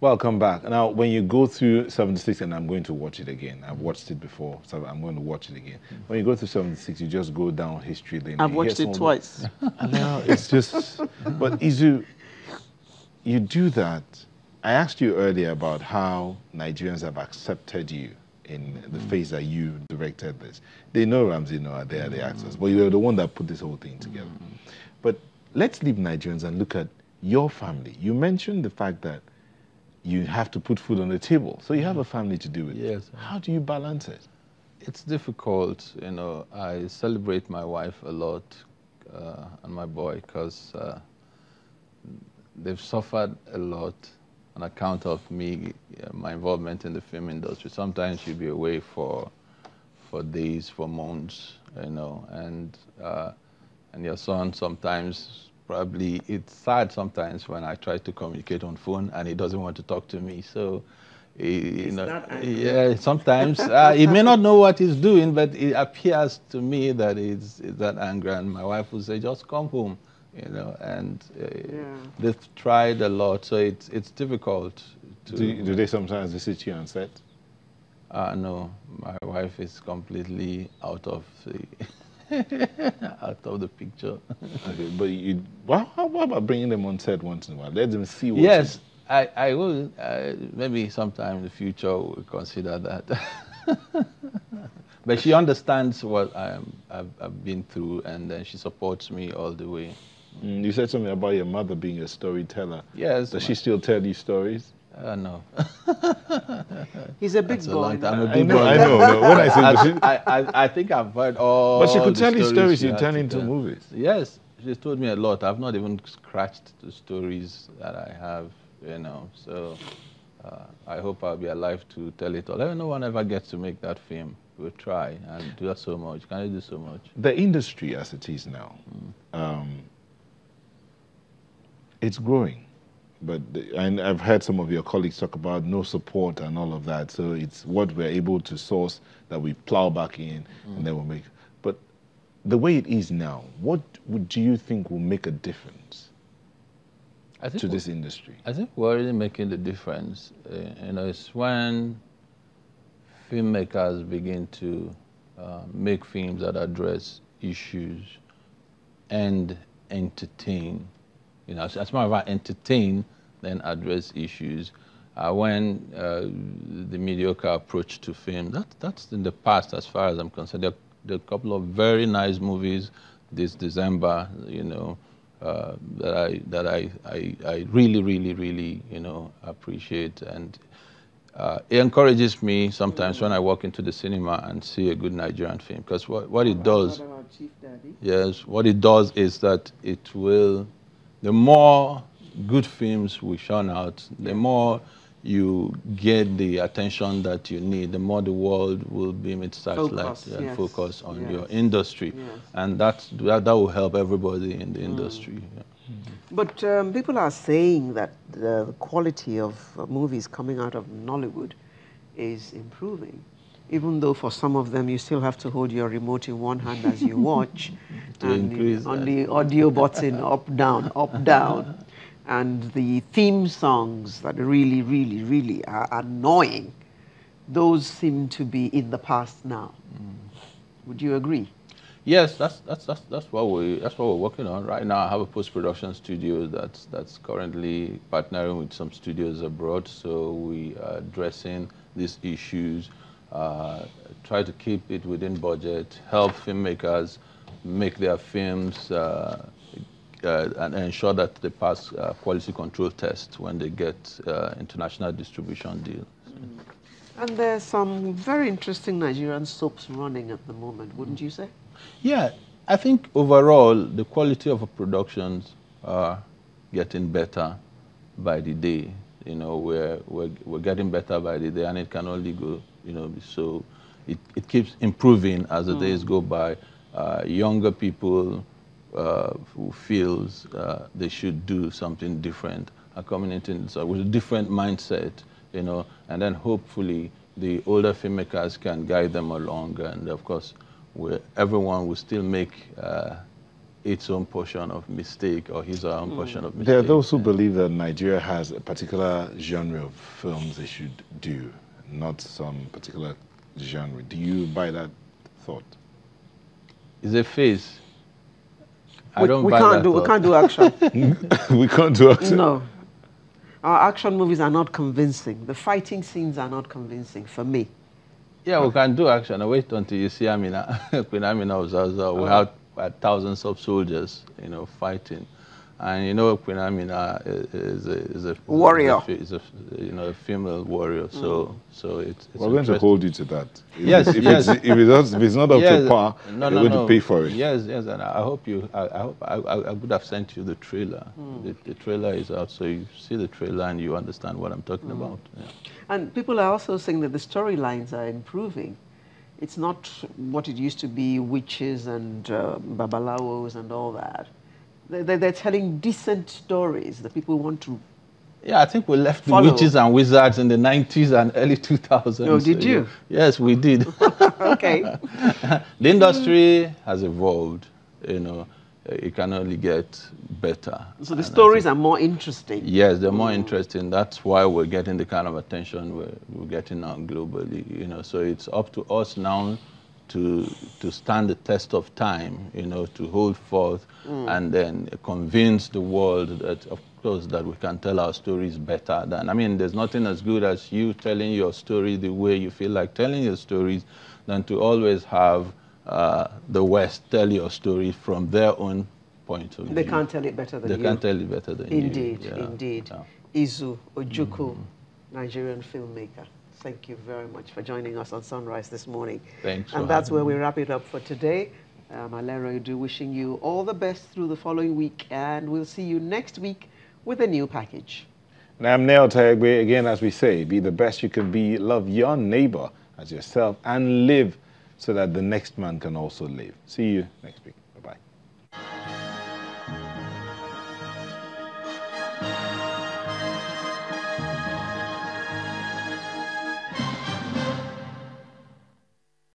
Welcome back. Now, when you go through 76, and I'm going to watch it again. I've watched it before, so I'm going to watch it again. When you go through 76, you just go down history lane. I've watched it twice. No, it's just, but Izu, you do that. I asked you earlier about how Nigerians have accepted you in the face that you directed this. They know Ramsey Noah, they are the actors, but you're the one that put this whole thing together. But let's leave Nigerians and look at your family. You mentioned the fact that you have to put food on the table. So you have a family to do it. Yes. How do you balance it? It's difficult, you know. I celebrate my wife a lot and my boy because they've suffered a lot on account of me, my involvement in the film industry. Sometimes you'll be away for days, for months, you know, and your son sometimes. Probably it's sad sometimes when I try to communicate on phone and he doesn't want to talk to me. So, you know, yeah, sometimes he may not know what he's doing, but it appears to me that it's that anger. And my wife will say, "Just come home," you know. And they've tried a lot, so it's difficult. Do they sometimes visit you on set? No, my wife is completely out of the. Out of the picture. Okay, but how about bringing them on set once in a while? Let them see what. Yes, I will. Maybe sometime in the future we'll consider that. But she understands what I've been through, and then she supports me all the way. You said something about your mother being a storyteller. Yes. Does she still tell you stories? No. He's a big boy. I'm a big boy. I know. No. When I say I think I've heard all. But she could tell you stories you had turn to into tell. movies. Yes, she's told me a lot. I've not even scratched the stories that I have, you know. So I hope I'll be alive to tell it all. No one ever gets to make that film. We'll try and do so much. Can you do so much? The industry as it is now, it's growing. But and I've heard some of your colleagues talk about no support and all of that. So it's what we're able to source that we plow back in and then we'll make. But the way it is now, what do you think will make a difference to this industry? I think we're already making the difference. You know, it's when filmmakers begin to make films that address issues and entertain. You know, as more about entertain than address issues. When the mediocre approach to film, that's in the past as far as I'm concerned. There are a couple of very nice movies this December, you know, that I really, you know, appreciate. And it encourages me sometimes when I walk into the cinema and see a good Nigerian film. Because what it does, yes, what it does is that it will, the more good films we churn out, the more you get the attention that you need, the more the world will beam its searchlight and focus on your industry. And that will help everybody in the industry. But people are saying that the quality of movies coming out of Nollywood is improving. Even though for some of them you still have to hold your remote in one hand as you watch, and on the audio button, up, down, and the theme songs that really are annoying, those seem to be in the past now. Would you agree? Yes, that's what we're working on right now. I have a post-production studio that's currently partnering with some studios abroad, so we are addressing these issues. Try to keep it within budget, help filmmakers make their films and ensure that they pass quality control tests when they get international distribution deals. And there's some very interesting Nigerian soaps running at the moment, wouldn't you say? Yeah, I think overall the quality of our productions are getting better by the day. You know, we're getting better by the day, and it can only go, you know, so it keeps improving as the days go by. Younger people who feels they should do something different are coming into it with a different mindset, you know, and then hopefully the older filmmakers can guide them along, and of course everyone will still make a its own portion of mistake or his or her own portion of mistake. There are those who believe that Nigeria has a particular genre of films they should do, not some particular genre. Do you buy that thought? It's a phase. I We, don't we buy can't that do. We thought. can't do action. We can't do action. No, our action movies are not convincing. The fighting scenes are not convincing for me. Yeah, we can do action. I wait until you see Amina. Queen Amina was we had thousands of soldiers, you know, fighting. And you know, Queen Amina is a Warrior. Is a you know, a female warrior. So it's We're going to hold you to that. Yes, if yes. If it's not up to par, no, you're going to pay for it. Yes, and I hope you. I hope I would have sent you the trailer. The trailer is out, so you see the trailer and you understand what I'm talking about. Yeah. And people are also saying that the storylines are improving. It's not what it used to be, witches and babalawos and all that. They're telling decent stories that people want to. Yeah, I think we left the Follow. witches and wizards in the 90s and early 2000s. Oh, did you? Yes, we did. Okay. The industry has evolved, you know. It can only get better. So the stories are more interesting. Yes, they're more interesting. That's why we're getting the kind of attention we're getting now globally, you know. So it's up to us now to stand the test of time, you know, to hold forth and then convince the world that, of course, that we can tell our stories better than, I mean, there's nothing as good as you telling your story the way you feel like telling your stories than to always have the West tell your story from their own point of view. They can't tell it better than you. They can't tell it better than you. Indeed, Yeah. indeed. Yeah. Izu Ojukwu, Nigerian filmmaker. Thank you very much for joining us on Sunrise this morning. Thanks. And that's where we wrap it up for today. Alera Edu wishing you all the best through the following week, and we'll see you next week with a new package. And I'm Neo Taegbe. Again, as we say, be the best you can be, love your neighbor as yourself, and live so that the next man can also live. See you next week.